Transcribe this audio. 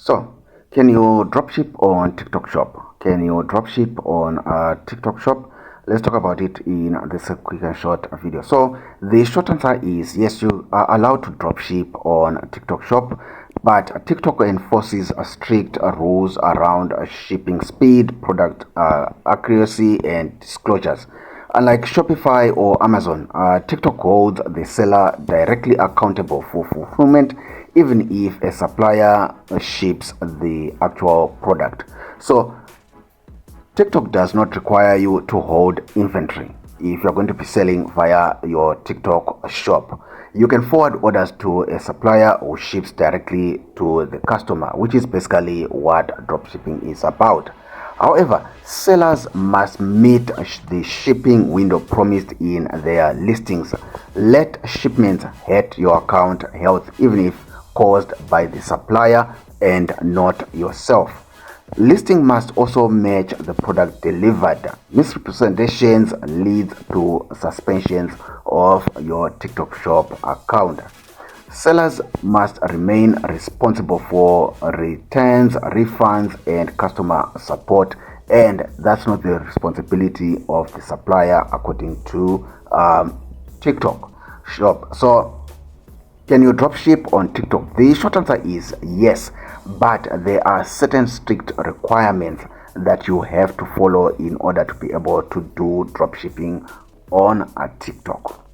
So, can you dropship on TikTok Shop? Can you dropship on TikTok Shop? Let's talk about it in this quick and short video. So, the short answer is yes, you are allowed to dropship on TikTok Shop, but TikTok enforces strict rules around shipping speed, product accuracy, and disclosures. Unlike Shopify or Amazon, TikTok holds the seller directly accountable for fulfillment, even if a supplier ships the actual product. So, TikTok does not require you to hold inventory if you're going to be selling via your TikTok shop. You can forward orders to a supplier who ships directly to the customer, which is basically what dropshipping is about. However, sellers must meet the shipping window promised in their listings. Let shipments hit your account health even if caused by the supplier and not yourself. Listing must also match the product delivered. Misrepresentations lead to suspensions of your TikTok shop account. Sellers must remain responsible for returns, refunds, and customer support, and that's not the responsibility of the supplier according to TikTok shop. So, can you dropship on TikTok? The short answer is yes, but there are certain strict requirements that you have to follow in order to be able to do dropshipping on a TikTok.